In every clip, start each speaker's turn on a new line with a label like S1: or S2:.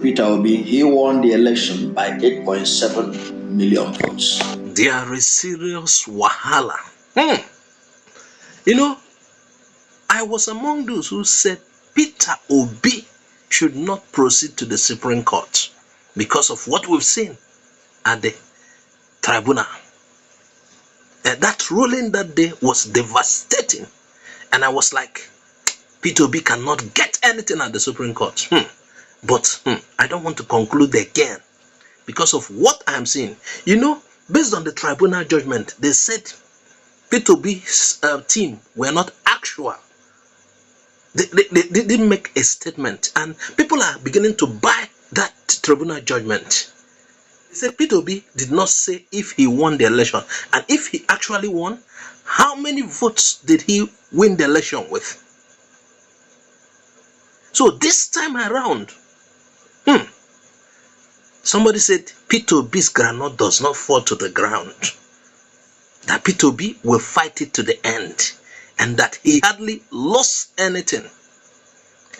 S1: Peter Obi, he won the election by 8.7 million votes.
S2: There is serious wahala. You know, I was among those who said Peter Obi should not proceed to the Supreme Court because of what we've seen at the tribunal. That ruling that day was devastating. And I was like, Peter Obi cannot get anything at the Supreme Court. But I don't want to conclude again because of what I'm seeing. You know, based on the tribunal judgment, they said Peter Obi's team were not actual. They didn't make a statement, and people are beginning to buy that tribunal judgment. They said Peter Obi did not say if he won the election, and if he actually won, how many votes did he win the election with? So this time around, somebody said Peter Obi's groundnut does not fall to the ground. That Peter Obi will fight it to the end, and that he hardly lost anything.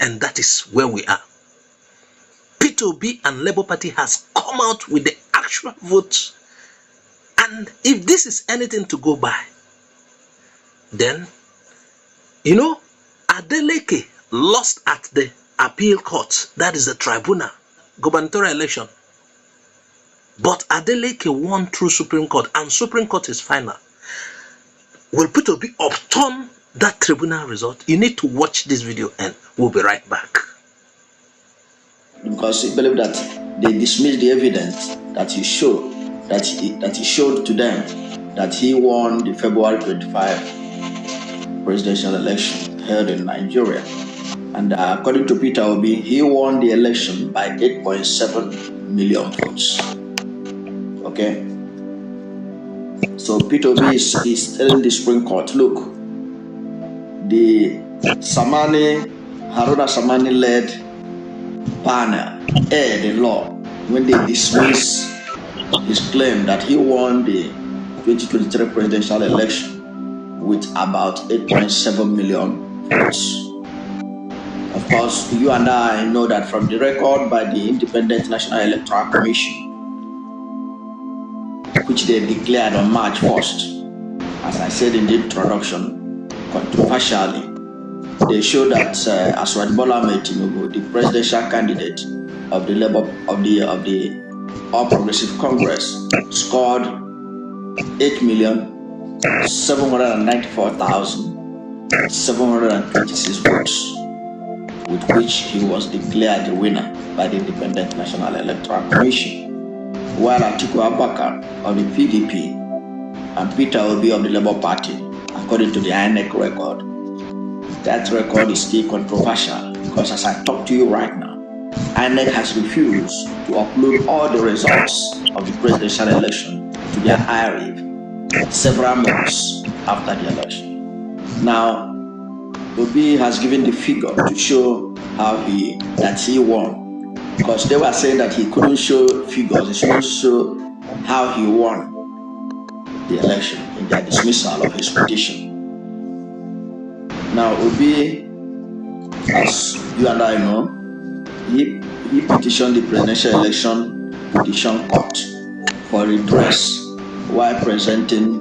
S2: And that is where we are. Peter Obi and Labour Party has come out with the actual votes. And if this is anything to go by, then, you know, Adeleke lost at the appeal court, that is the tribunal, gubernatorial election. But Adeleke won through Supreme Court, and Supreme Court is final. Will Peter Obi upturn that tribunal result? You need to watch this video and we'll be right back.
S1: Because he believed that they dismissed the evidence that he showed, that he showed to them that he won the February 25 presidential election held in Nigeria. And according to Peter Obi, he won the election by 8.7 million votes. Okay? So Peter Obi is telling the Supreme Court, look, the Haruna Samani-led panel aired the law when they dismissed his claim that he won the 2023 presidential election with about 8.7 million votes. Of course, you and I know that from the record by the Independent National Electoral Commission, which they declared on March 1st, as I said in the introduction, controversially, they show that Aswad Bola Ahmed Tinubu, the presidential candidate of the All Progressive Congress, scored 8,794,726 votes, with which he was declared the winner by the Independent National Electoral Commission. While Atiku Abubakar of the PDP and Peter Obi of the Labour Party, according to the INEC record, that record is still controversial because as I talk to you right now, INEC has refused to upload all the results of the presidential election to their IReF several months after the election. Now, Obi has given the figure to show that he won, because they were saying that he couldn't show figures, he shouldn't show how he won the election in their dismissal of his petition. Now, Obi, as you and I know, he petitioned the presidential election petition court for redress while presenting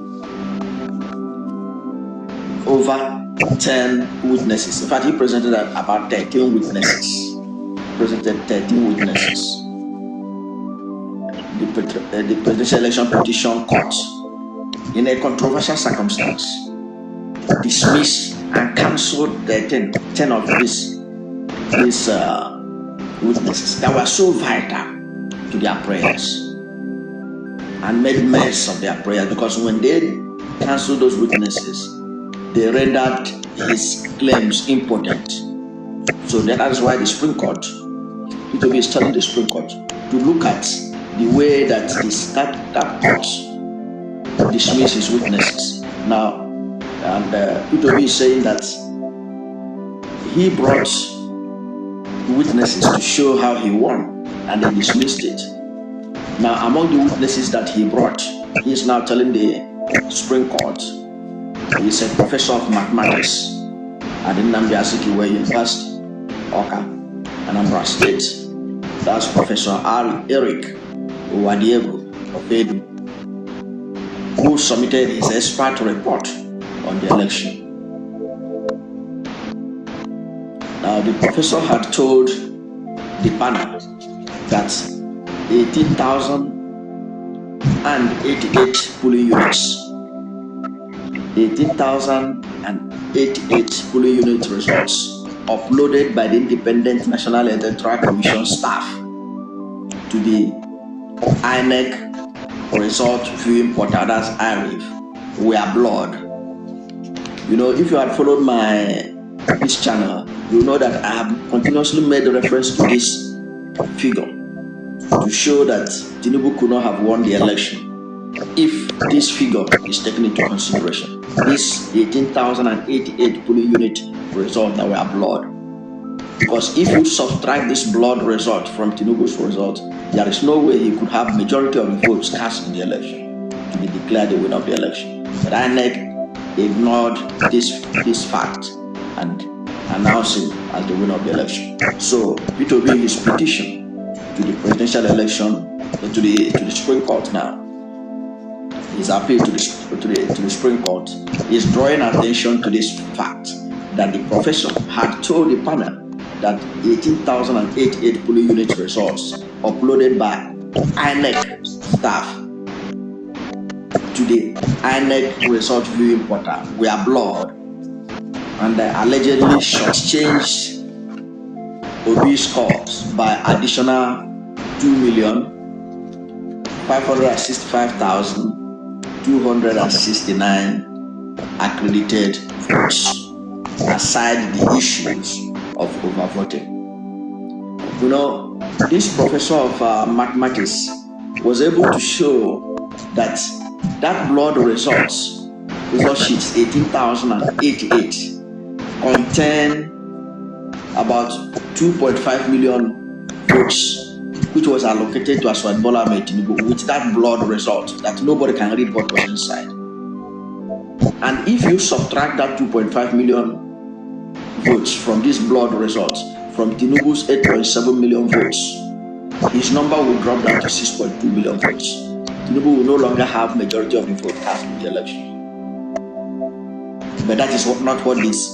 S1: over 10 witnesses. In fact, he presented about 13 witnesses. The presidential election petition court, in a controversial circumstance, dismissed and cancelled 10 of these witnesses that were so vital to their prayers and made mess of their prayers, because when they cancelled those witnesses, they rendered his claims impotent. So that is why the Supreme Court, Peter Obi is telling the Supreme Court to look at the way that that court dismisses witnesses. Now, and Peter Obi is saying that he brought witnesses to show how he won, and they dismissed it. Now, among the witnesses that he brought, he is now telling the Supreme Court, he is a professor of mathematics at the Nnamdi Azikiwe University, Awka, Anambra State. That's Professor Eric Owadiego of Edu, who submitted his expert report on the election. Now, the professor had told the panel that 18,088 polling units, 18,088 polling unit results uploaded by the Independent National Electoral Commission staff to the INEC result viewing portal, that's IReF, were blurred. You know, if you had followed this channel, you know that I have continuously made reference to this figure to show that Tinubu could not have won the election if this figure is taken into consideration. This 18,088 polling unit result that were blurred. Because if you subtract this blurred result from Tinubu's result, there is no way he could have majority of the votes cast in the election to be declared the winner of the election. But INEC ignored this fact and announced him as the winner of the election. So Peter Obi, his petition to the presidential election, to the Supreme Court now, his appeal to the Supreme Court is drawing attention to this fact that the professor had told the panel that 18,088 polling unit results uploaded by INEC staff to the INEC result viewing portal were blurred and allegedly shortchanged Obi's scores by additional 2,565,269 accredited votes, aside the issues of overvoting. You know, this professor of mathematics was able to show that blurred result sheets 18,088 contain about 2.5 million votes, which was allocated to Aswad Bola Ahmed Tinubu with that blurred result that nobody can read what was inside. And if you subtract that 2.5 million votes from this blurred result from Tinubu's 8.7 million votes, his number will drop down to 6.2 million votes. Tinubu will no longer have majority of the vote cast in the election. But that is not what this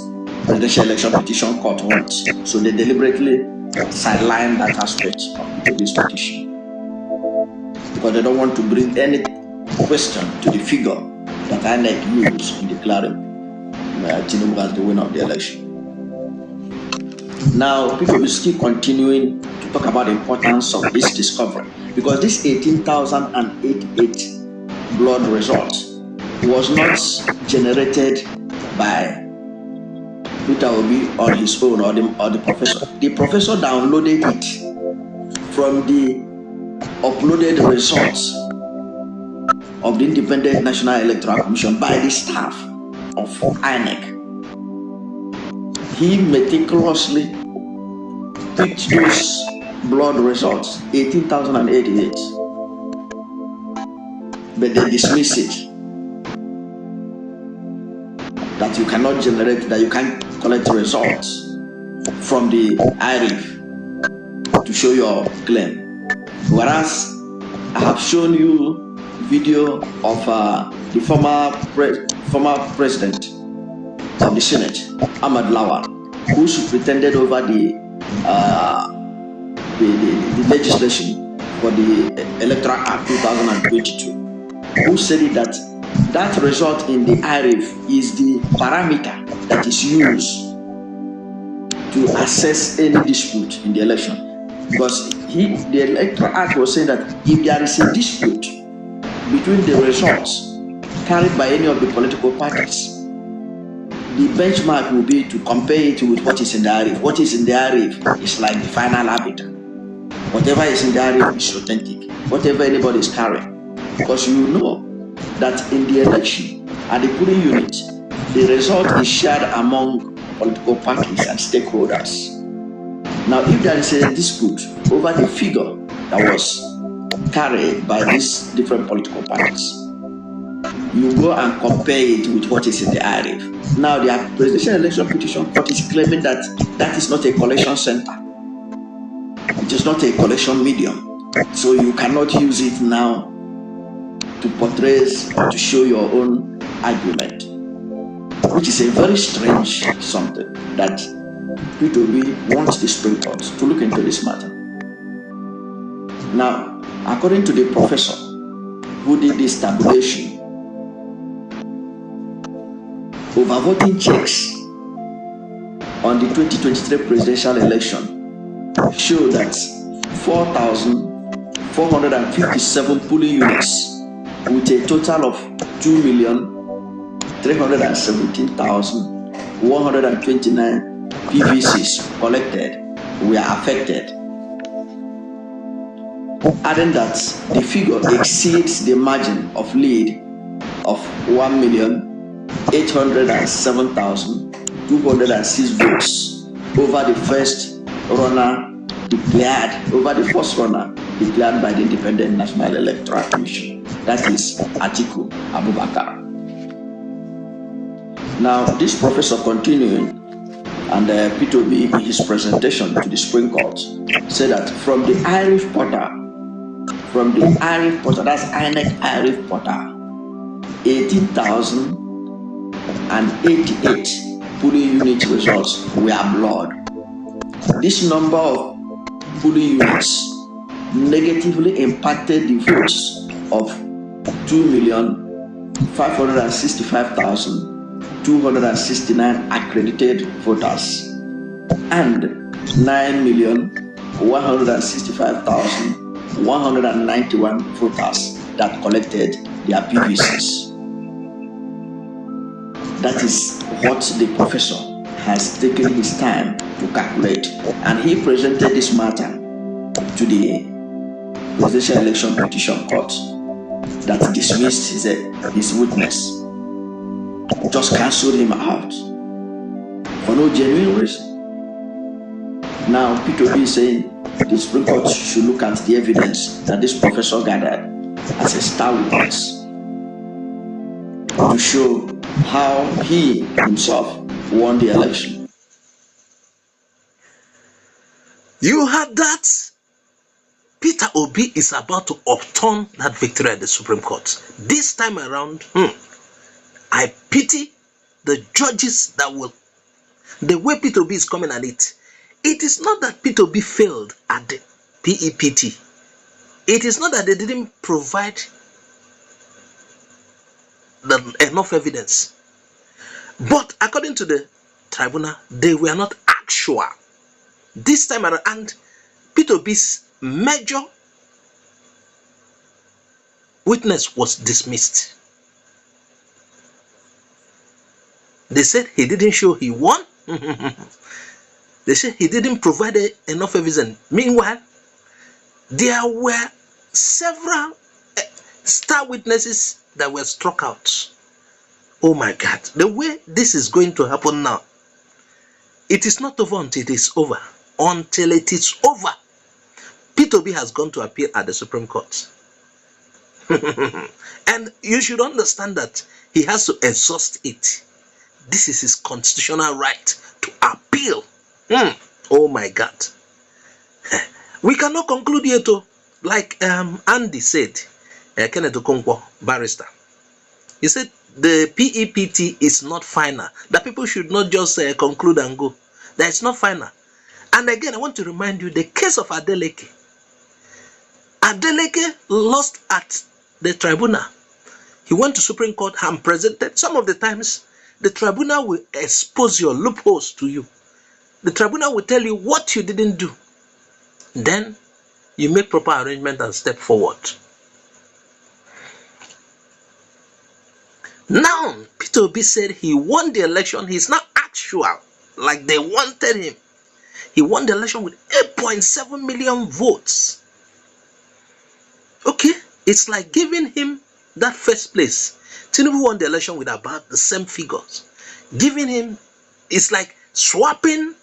S1: presidential election petition court wants. So they deliberately sideline that aspect of this petition because they don't want to bring any question to the figure that INEC used in declaring Tinubu as the winner of the election. Now, people will keep continuing to talk about the importance of this discovery because this 18,088 blood result was not generated by Peter Obi on his own or the professor. The professor downloaded it from the uploaded results of the Independent National Electoral Commission by the staff of INEC. He meticulously picked those blood results, 18,088, but they dismiss it. That you cannot generate, that you can't collect results from the IReF to show your claim. Whereas I have shown you video of the former president of the Senate, Ahmad Lawal, who pretended over the legislation for the Electoral Act 2022, who said that result in the IReF is the parameter that is used to assess any dispute in the election. Because the Electoral Act was saying that if there is a dispute between the results carried by any of the political parties, the benchmark will be to compare it with what is in the IReF. What is in the IReF is like the final arbiter. Whatever is in the IReF is authentic. Whatever anybody is carrying. Because you know that in the election, at the polling unit, the result is shared among political parties and stakeholders. Now, if there is a dispute over the figure that was carried by these different political parties, you go and compare it with what is in the IReF. Now, the Presidential Election Petition Court is claiming that that is not a collection center. It is not a collection medium, so you cannot use it now to portray or to show your own argument, which is a very strange something that P2B wants the Supreme Court to look into this matter. Now, according to the professor who did this tabulation, overvoting checks on the 2023 presidential election show that 4,457 polling units with a total of 2,317,129 PVCs collected were affected. Adding that the figure exceeds the margin of lead of 1,807,206 votes over the first runner declared by the Independent National Electoral Commission, that is Atiku Abubakar. Now, this professor continuing, and P2B in his presentation to the Supreme Court said that from the IReF portal, that's INEC IReF portal, 18,088 polling unit results were blurred. This number of polling units negatively impacted the votes of 2,565,269 accredited voters and 9,165,191 voters that collected their PVCs. That is what the professor has taken his time to calculate, and he presented this matter to the Presidential Election Petition Court that dismissed his witness, just cancelled him out for no genuine reason. Now P2B is saying the Supreme Court should look at the evidence that this professor gathered as a star witness to show how he himself won the election.
S2: You heard that? Peter Obi is about to overturn that victory at the Supreme Court. This time around, I pity the judges that will. The way Peter Obi is coming at it, it is not that Peter Obi failed at the PEPT. It is not that they didn't provide enough evidence. But according to the tribunal, they were not actual. This time around, and Peter Obi's major witness was dismissed. They said he didn't show he won. They said he didn't provide enough evidence. Meanwhile, there were several star witnesses that were struck out. Oh my God, the way this is going to happen now, it is not over until it is over. Until it is over, P2B has gone to appeal at the Supreme Court. And you should understand that he has to exhaust it. This is his constitutional right to appeal. Oh my God. We cannot conclude here too. Like Andy said, Kenneth Okonkwo, barrister. He said the PEPT is not final. That people should not just conclude and go. That it's not final. And again, I want to remind you the case of Adeleke. Adeleke lost at the tribunal. He went to Supreme Court and presented. Some of the times, the tribunal will expose your loopholes to you. The tribunal will tell you what you didn't do. Then, you make proper arrangement and step forward. Now, Peter Obi said he won the election. He's not actual, like they wanted him. He won the election with 8.7 million votes. Okay, it's like giving him that first place. Tinubu won the election with about the same figures. Giving him, it's like swapping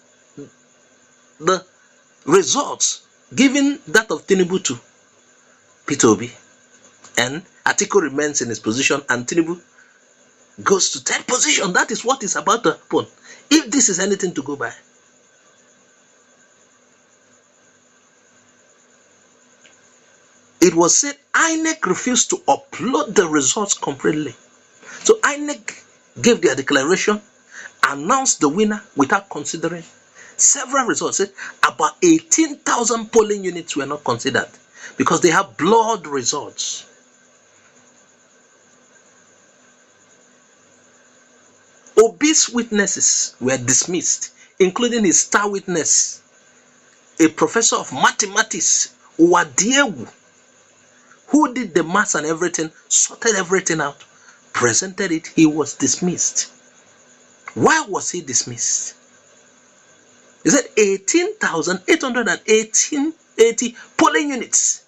S2: the results, giving that of Tinubu to Peter Obi. And Atiku remains in his position and Tinubu goes to 10th position. That is what is about to happen. If this is anything to go by. it was said INEC refused to upload the results completely. So INEC gave their declaration, announced the winner without considering several results. Said about 18,000 polling units were not considered because they have blurred results. Obi's witnesses were dismissed, including his star witness, a professor of mathematics, Wadiegu, who did the maths and everything, sorted everything out, presented it. He was dismissed. Why was he dismissed? He said 18,880 polling units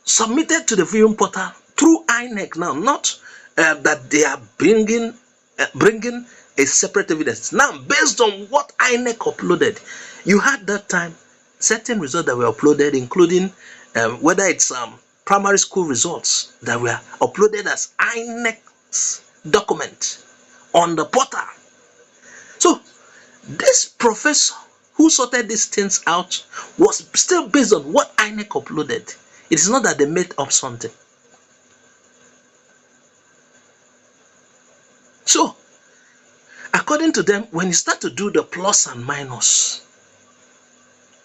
S2: submitted to the viewing portal through INEC now, not that they are bringing a separate evidence. Now, based on what INEC uploaded, you had that time certain results that were uploaded, including whether it's primary school results that were uploaded as INEC's document on the portal. So this professor who sorted these things out was still based on what INEC uploaded. It is not that they made up something. So, according to them, when you start to do the plus and minus,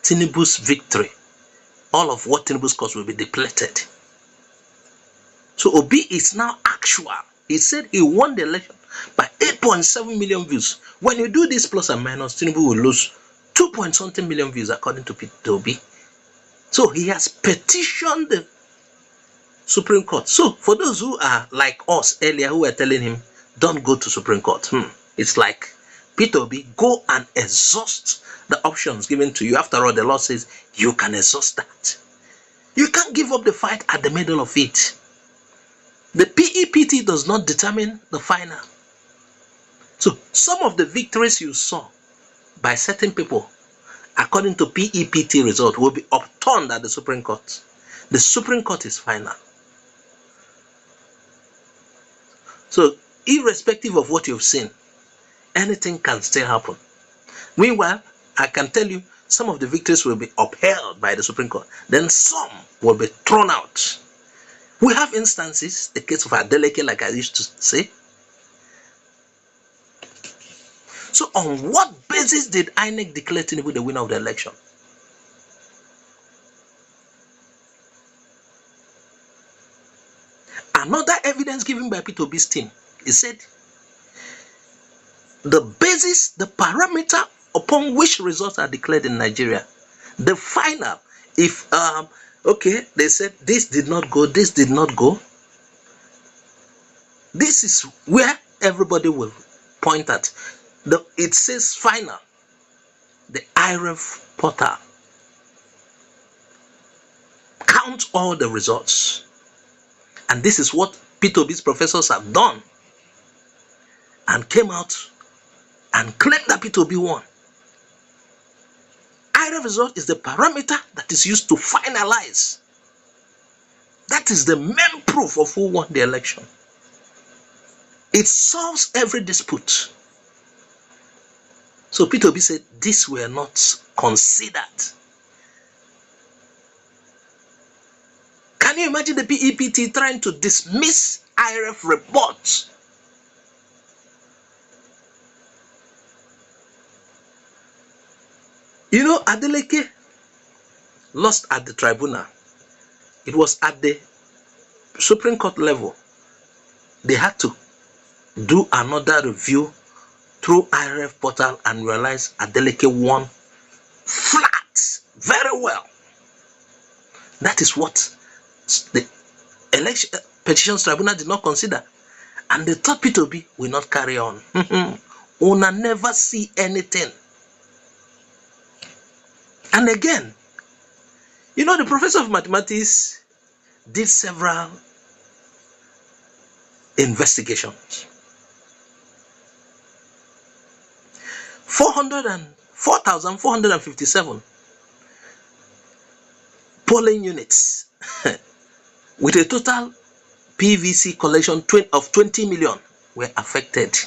S2: Tinubu's victory, all of what Tinubu scores will be depleted. So Obi is now actual. He said he won the election by 8.7 million views. When you do this plus and minus, Tinubu will lose 2.something million views according to Obi. So he has petitioned the Supreme Court. So for those who are like us earlier who were telling him, don't go to Supreme Court. It's like, Peter Obi, go and exhaust the options given to you. After all, the law says you can exhaust that. You can't give up the fight at the middle of it. The PEPT does not determine the final. So some of the victories you saw by certain people, according to PEPT result, will be upturned at the Supreme Court. The Supreme Court is final. So irrespective of what you've seen, anything can still happen. Meanwhile, I can tell you some of the victories will be upheld by the Supreme Court. Then some will be thrown out. We have instances, the case of Adeleke, like I used to say. So on what basis did INEC declare Tinubu the winner of the election? Another evidence given by Peter Obi's team, he said, the basis, the parameter upon which results are declared in Nigeria, the final, if, okay, they said this did not go, this did not go, this is where everybody will point at. It says final, the IReF portal. Count all the results. And this is what Peter Obi's professors have done. And came out and claimed that Peter Obi won. IReF result is the parameter that is used to finalize. That is the main proof of who won the election. It solves every dispute. So Peter Obi said, these were not considered. Can you imagine the PEPT trying to dismiss IReF reports? You know, Adeleke lost at the tribunal. It was at the Supreme Court level. They had to do another review through IReF portal and realize Adeleke won flat, very well. That is what the election petitions tribunal did not consider. And they thought Peter Obi will not carry on. Una never see anything. And again, you know, the professor of mathematics did several investigations. 4,457 polling units with a total PVC collection of 20 million were affected.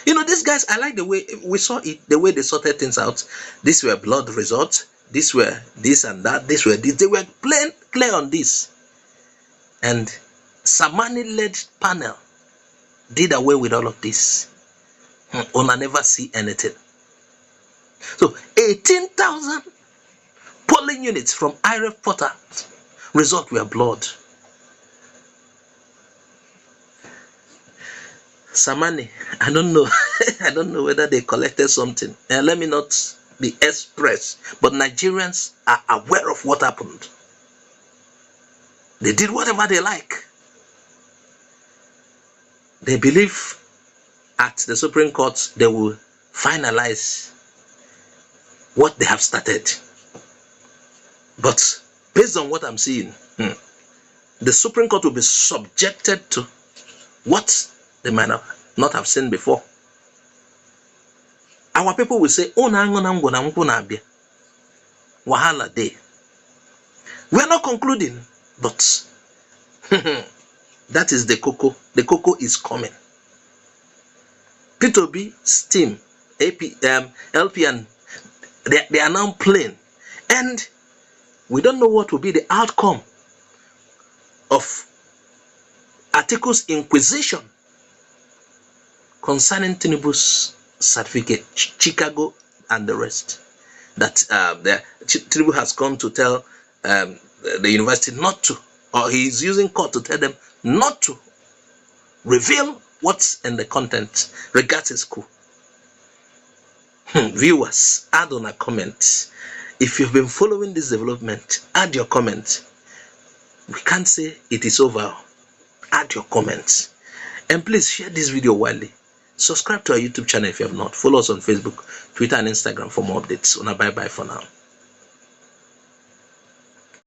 S2: You know, these guys, I like the way we saw it, the way they sorted things out. These were blood results. These were this and that, this were this. They were plain clear on this. And Samani-led panel did away with all of this. Una never see anything. So 18,000 polling units from IReF portal. Result were blood. Samani, I don't know. I don't know whether they collected something. Let me not be express, but Nigerians are aware of what happened. They did whatever they like. They believe at the Supreme Court they will finalize what they have started. But based on what I'm seeing, the Supreme Court will be subjected to what they might not have seen before. Our people will say, Wahala day. We are not concluding, but that is the cocoa. The cocoa is coming. P2B, Steam, LP, and they are now playing. And we don't know what will be the outcome of Article's inquisition concerning Tinubu's certificate, Chicago and the rest. That Tinubu has come to tell the university not to, or he is using court to tell them not to reveal what's in the content regards his school. Viewers, add on a comment. If you've been following this development, add your comment. We can't say it is over. Add your comments. And please share this video widely. Subscribe to our YouTube channel if you have not. Follow us on Facebook, Twitter, and Instagram for more updates. Bye bye for now.